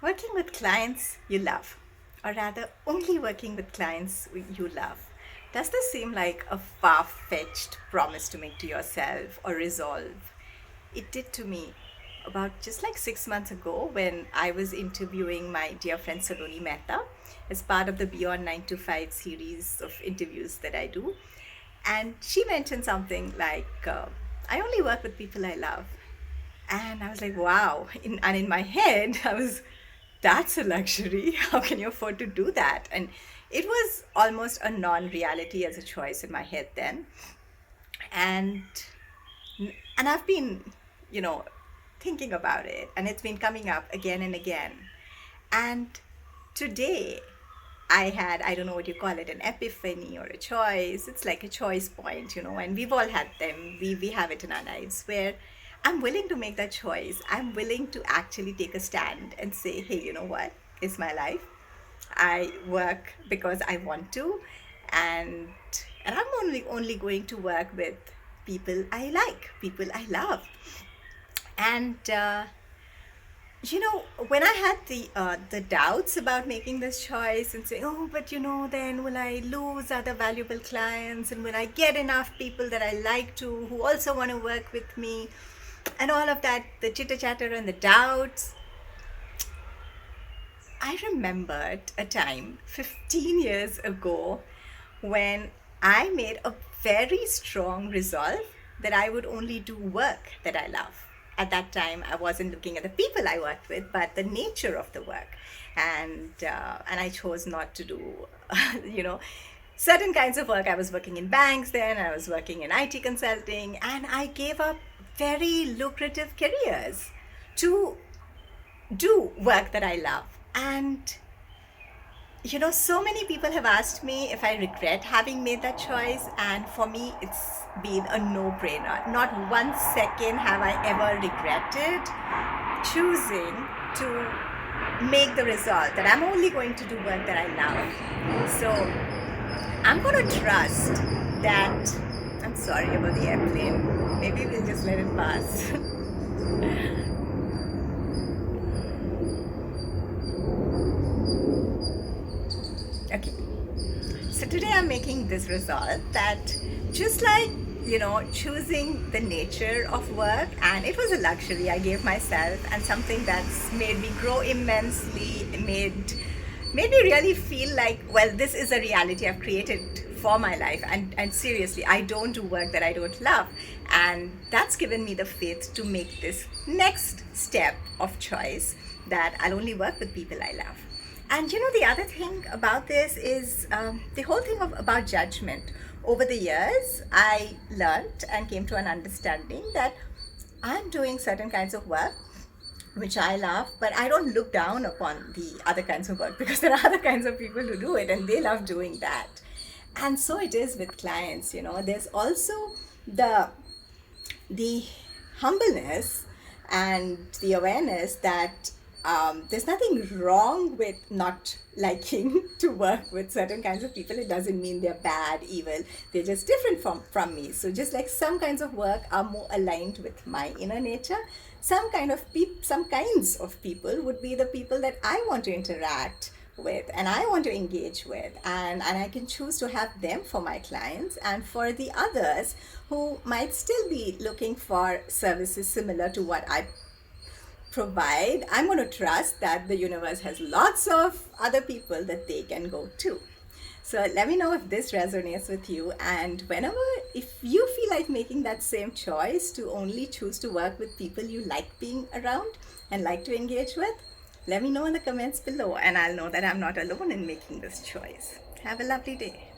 Working with clients you love, or rather, only working with clients you love. Does this seem like a far fetched promise to make to yourself or resolve? It did to me about just like 6 months ago when I was interviewing my dear friend Saloni Mehta as part of the Beyond 9 to 5 series of interviews that I do. And she mentioned something like, I only work with people I love. And I was like, wow. And in my head, that's a luxury. How can you afford to do that? And it was almost a non reality as a choice in my head then. And, and I've been, you know, thinking about it and it's been coming up again and again. And today, I don't know what you call it, an epiphany or a choice. It's like a choice point, and we've all had them. We have it in our lives where I'm willing to make that choice. I'm willing to actually take a stand and say, hey, you know what? It's my life. I work because I want to, and and I'm only going to work with people I like, people I love. And when I had the doubts about making this choice and saying, oh, but then will I lose other valuable clients, and will I get enough people that I like to who also want to work with me, and all of that, the chitter chatter and the doubts. I remembered a time 15 years ago when I made a very strong resolve that I would only do work that I love. At that time, I wasn't looking at the people I worked with, but the nature of the work, and I chose not to do, you know, certain kinds of work. I was working in banks then, I was working in IT consulting, and I gave up very lucrative careers to do work that I love. And so many people have asked me if I regret having made that choice, and for me, it's been a no brainer. Not 1 second have I ever regretted choosing to make the result that I'm only going to do work that I love. So I'm going to trust that. I'm sorry about the airplane. Maybe we'll just let it pass. Okay. So today I'm making this resolve that just like, choosing the nature of work, and it was a luxury I gave myself and something that's made me grow immensely, made me really feel like, well, this is a reality I've created for my life. And seriously, I don't do work that I don't love. And that's given me the faith to make this next step of choice that I'll only work with people I love. And the other thing about this is the whole thing about judgment. Over the years, I learned and came to an understanding that I'm doing certain kinds of work which I love, but I don't look down upon the other kinds of work because there are other kinds of people who do it and they love doing that. And so it is with clients. There's also the the humbleness and the awareness that there's nothing wrong with not liking to work with certain kinds of people. It doesn't mean they're bad, evil. They're just different from me. So just like some kinds of work are more aligned with my inner nature, some kinds of people would be the people that I want to interact with and I want to engage with, and I can choose to have them for my clients. And for the others who might still be looking for services similar to what I provide, I'm going to trust that the universe has lots of other people that they can go to. So let me know if this resonates with you, and if you feel like making that same choice to only choose to work with people you like being around and like to engage with, let me know in the comments below, and I'll know that I'm not alone in making this choice. Have a lovely day.